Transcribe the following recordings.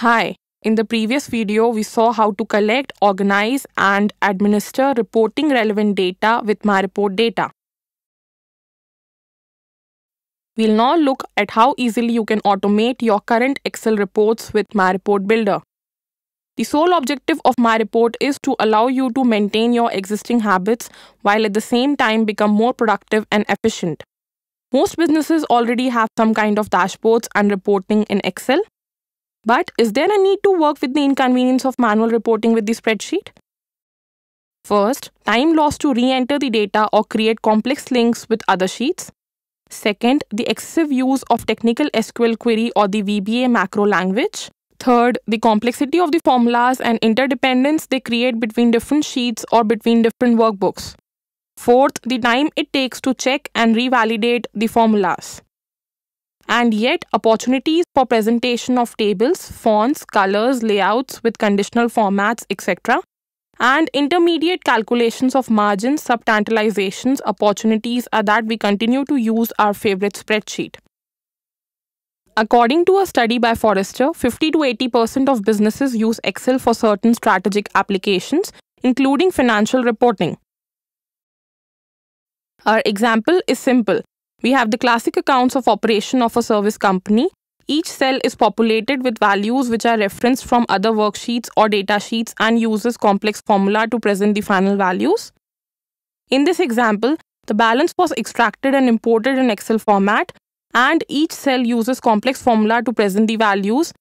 Hi, in the previous video, we saw how to collect, organize, and administer reporting relevant data with MyReport data. We'll now look at how easily you can automate your current Excel reports with MyReport Builder. The sole objective of MyReport is to allow you to maintain your existing habits while at the same time become more productive and efficient. Most businesses already have some kind of dashboards and reporting in Excel. But is there a need to work with the inconvenience of manual reporting with the spreadsheet? First, time lost to re-enter the data or create complex links with other sheets. Second, the excessive use of technical SQL query or the VBA macro language. Third, the complexity of the formulas and interdependence they create between different sheets or between different workbooks. Fourth, the time it takes to check and revalidate the formulas. And yet, opportunities for presentation of tables, fonts, colors, layouts with conditional formats, etc. and intermediate calculations of margins, subtotalizations, opportunities are that we continue to use our favorite spreadsheet. According to a study by Forrester, 50 to 80% of businesses use Excel for certain strategic applications, including financial reporting. Our example is simple. We have the classic accounts of operation of a service company. Each cell is populated with values which are referenced from other worksheets or data sheets and uses complex formula to present the final values. In this example, the balance was extracted and imported in Excel format, and each cell uses complex formula to present the values,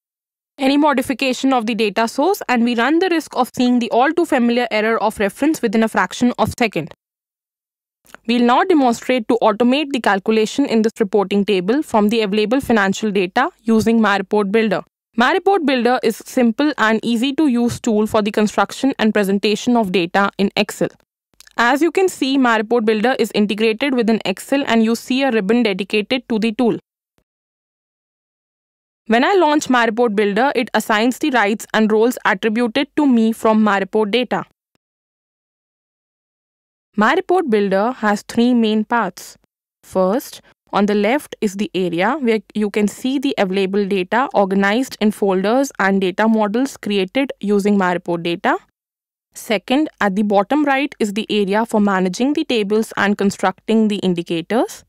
any modification of the data source, and we run the risk of seeing the all too familiar error of reference within a fraction of a second. We'll now demonstrate to automate the calculation in this reporting table from the available financial data using MyReport Builder. MyReport Builder is a simple and easy to use tool for the construction and presentation of data in Excel. As you can see, MyReport Builder is integrated within Excel and you see a ribbon dedicated to the tool. When I launch MyReport Builder, it assigns the rights and roles attributed to me from MyReport data. MyReport Builder has three main parts. First, on the left is the area where you can see the available data organized in folders and data models created using MyReport data. Second, at the bottom right is the area for managing the tables and constructing the indicators.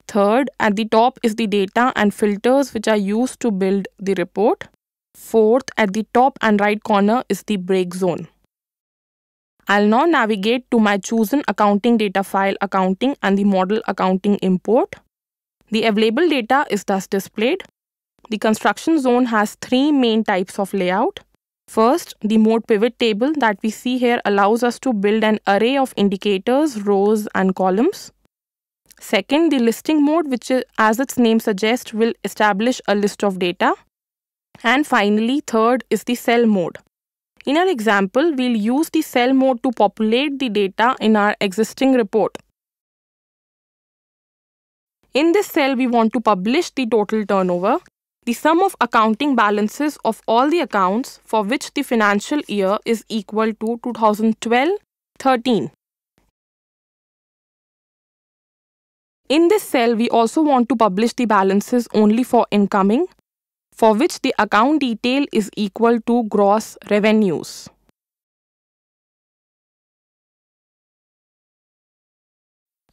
Third, at the top is the data and filters which are used to build the report. Fourth, at the top and right corner is the break zone. I'll now navigate to my chosen accounting data file accounting and the model accounting import. The available data is thus displayed. The construction zone has three main types of layout. First, the mode pivot table that we see here allows us to build an array of indicators, rows, and columns. Second, the listing mode, which as its name suggests, will establish a list of data. And finally, third is the cell mode. In our example, we'll use the cell mode to populate the data in our existing report. In this cell, we want to publish the total turnover, the sum of accounting balances of all the accounts for which the financial year is equal to 2012-13. In this cell, we also want to publish the balances only for incoming, for which the account detail is equal to gross revenues.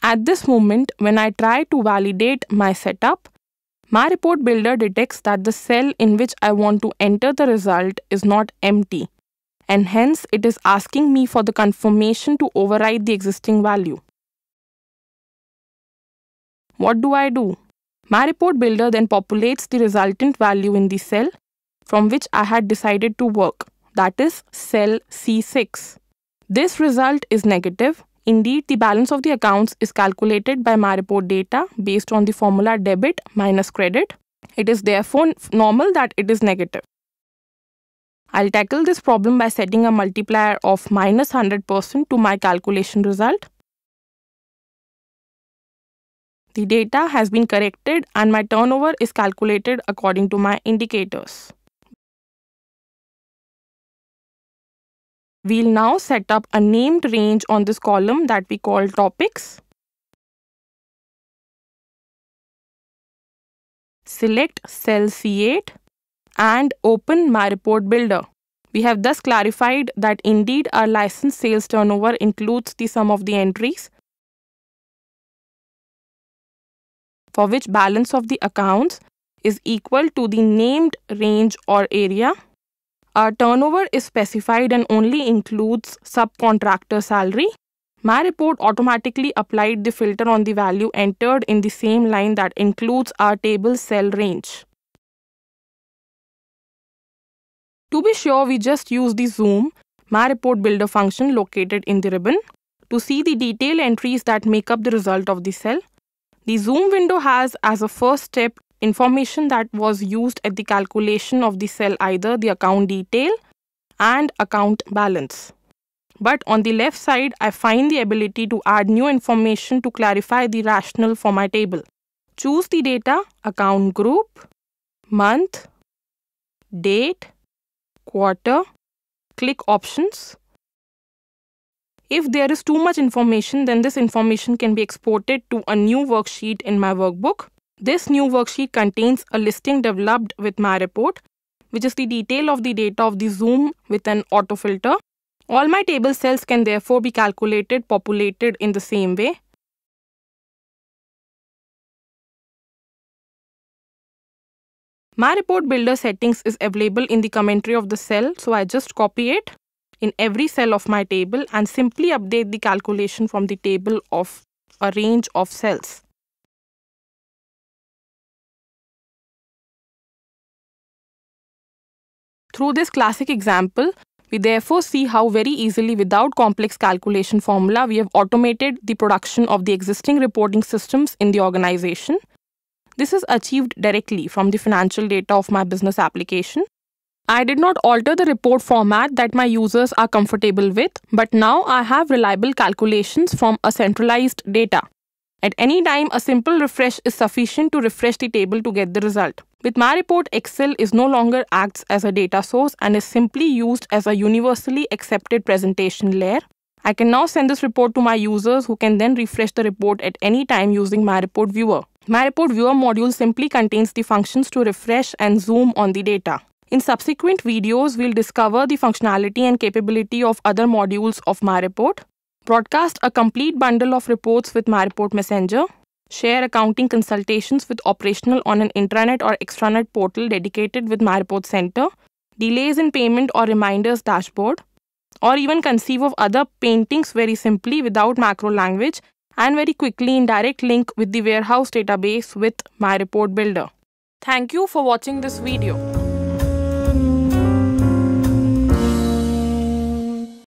At this moment, when I try to validate my setup, MyReport Builder detects that the cell in which I want to enter the result is not empty, and hence it is asking me for the confirmation to override the existing value. What do? MyReport Builder then populates the resultant value in the cell from which I had decided to work, that is cell C6. This result is negative. Indeed, the balance of the accounts is calculated by MyReport data based on the formula debit minus credit. It is therefore normal that it is negative. I'll tackle this problem by setting a multiplier of minus 100% to my calculation result. The data has been corrected and my turnover is calculated according to my indicators. We'll now set up a named range on this column that we call topics. Select cell C8 and open My Report Builder. We have thus clarified that indeed our license sales turnover includes the sum of the entries for which balance of the accounts is equal to the named range or area. Our turnover is specified and only includes subcontractor salary. My report automatically applied the filter on the value entered in the same line that includes our table cell range. To be sure, we just use the Zoom My Report Builder function located in the ribbon to see the detailed entries that make up the result of the cell. The Zoom window has as a first step information that was used at the calculation of the cell, either the account detail and account balance. But on the left side, I find the ability to add new information to clarify the rationale for my table. Choose the data, account group, month, date, quarter, click options. If there is too much information, then this information can be exported to a new worksheet in my workbook. This new worksheet contains a listing developed with my report, which is the detail of the data of the Zoom with an autofilter. All my table cells can therefore be calculated, populated in the same way. My report builder settings is available in the commentary of the cell, so I just copy it in every cell of my table and simply update the calculation from the table of a range of cells. Through this classic example, we therefore see how very easily, without complex calculation formula, we have automated the production of the existing reporting systems in the organization. This is achieved directly from the financial data of my business application. I did not alter the report format that my users are comfortable with, but now I have reliable calculations from a centralized data. At any time, a simple refresh is sufficient to refresh the table to get the result. With my report, Excel is no longer acts as a data source and is simply used as a universally accepted presentation layer. I can now send this report to my users who can then refresh the report at any time using My Report Viewer. My Report Viewer module simply contains the functions to refresh and zoom on the data. In subsequent videos, we'll discover the functionality and capability of other modules of My Report, broadcast a complete bundle of reports with My Report Messenger, share accounting consultations with operational on an intranet or extranet portal dedicated with My Report Center, delays in payment or reminders dashboard, or even conceive of other paintings very simply without macro language and very quickly in direct link with the warehouse database with My Report Builder. Thank you for watching this video.